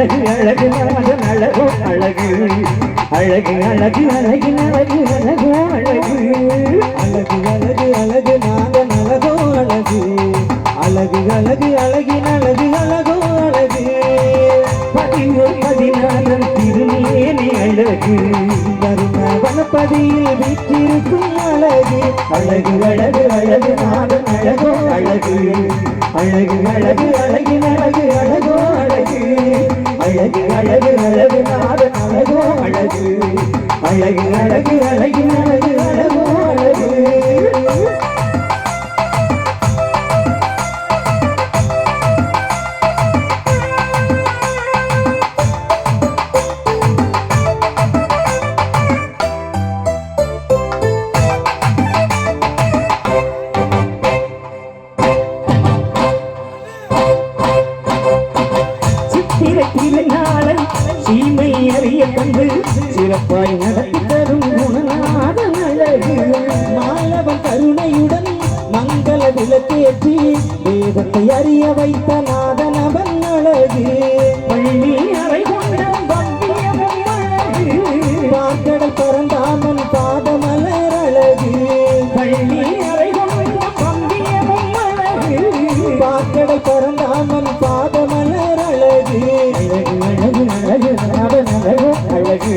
அழகு அழகு நாதன் அழகோ அழகு அழகு அழகு அழகின் அழகு அழகோ அழகு அழகு அழகு அழகு நாதன் அழகோ அழகு அழகு அழகு அழகின் அழகு அழகோ அழகு 14 திருமேனி அழகு தருண வனப்பதியில் வீற்றிருக்கும் அழகு அழகு அழகு அழகு நாதன் அழகோ அழகு அழகு அழகு அழகின் அழகு அழகோ அழகு அழகு அழகு அழகு நாதன் அழகோ அழகு அழகு அழகு அழகின் அழகு அழகோ அழகு திருநாளை சீமை அறிய கண்டு சிறப்பாய் நடத்தி தரும் குணநாதன் அழகு மாலவன் கருணையுடன் மங்கள விளக்கேற்றி வேதத்தை அறிய வைத்த நாதன் அவன் அழகு பள்ளி அறை கொண்ட பம்பியமும் அழகு பார்க்கடல் பறந்தாமன் பாதமலர் அழகு பள்ளி அறை கொண்ட பம்பியமும் அழகு பார்க்கடல் பறந்தாமன் பாதமலர் அழகு அழகு அழகு அழகு நாதன் அழகோ அழகு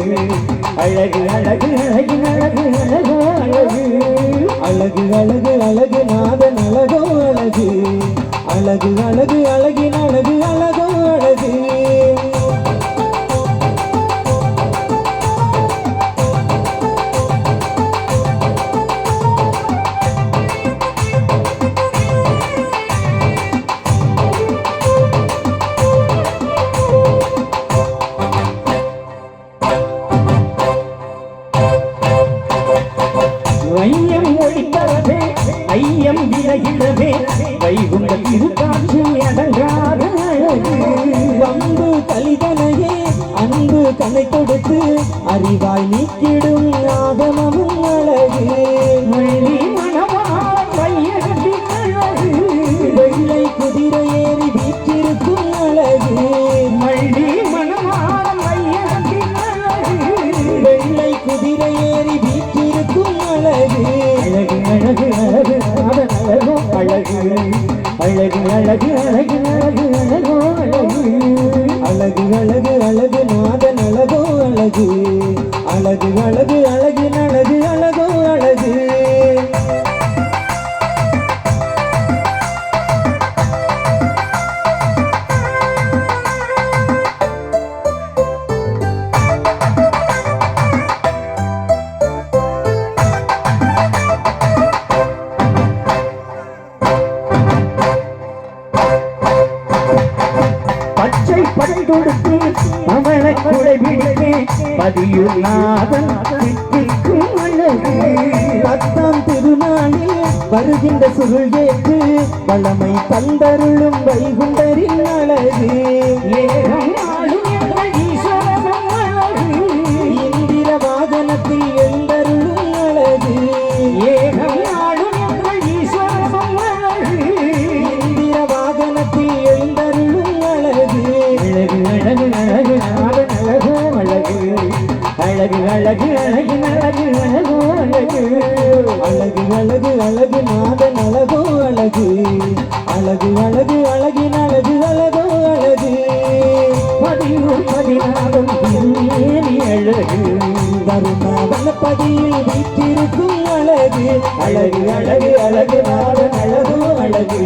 அழகு அழகு அழகின் அழகு அழகோ அழகு அழகு அழகு அழகு நாதன் அழகோ அழகு அழகு அழகு அழகின் அழகு அழகோ அழகு வையம் ஒழித்தரவே ஐயம் விலகிடவே வைகுண்ட திருக்காட்சி அடங்காத அழகு வம்பு கலிதனையே அன்பு கனை கொடுத்து அறிவாய் நீக்கிடும் ஆகமமும் அழகு மொழி மணவாளன் வையகத்தின் அழகு வெள்ளை குதிரை ஏறி வீற்றிருக்கும் அழகு மள்ளி மணவாளன் வையகத்தின் அழகு வெள்ளை குதிரை ஏறி வீற்றிருக்கும் அழகு அழகு அழகு அழகு நாதன் அழகோ அழகு அழகு அழகு அழகு அழகு அழகோ அழகு அழகு அழகு அழகு நாதன் அழகோ அழகு அழகு அழகு அழகின் அழகு அழகோ அழகு பச்சை பட்டொடுத்து அவளை குடை பிடித்தே பதியும் நாதன் தித்திக்கும் அழகு 10ஆம் திருநாளில் வருகின்ற சுருள் ஏற்று வளமை தந்தருளும் வைகுண்டரின் அழகு ஏகம் ஆளும் எங்கள் ஈஸ்வரனும் அழகு இந்திர வாகனத்தில் எழுந்தருளும் அழகு ஏகம் ஆளும் எங்கள் ஈஸ்வரனும் அழகு இந்திர வாகனத்தில் எழுந்தருளும் அழகு அழகு அழகு அழகு நாதன் அழகோ அழகு அழகு அழகு அழகின் அழகு அழகோ அழகு அழகு அழகு அழகு நாதன் அழகோ அழகு அழகு அழகு அழகின் அழகு அழகோ அழகு 14 திருமேனி அழகு தருண வனப்பதியில் வீற்றிருக்கும் அழகு அழகு அழகு அழகு நாதன் அழகோ அழகு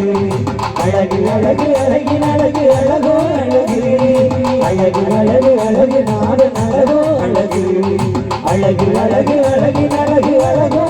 அழகு அழகு அழகின் அழகு அழகோ அழகு அழகு அழகு அழகு நாதன் அழகோ அழகு அழகு அழகு அழகின் அழகு அழகோ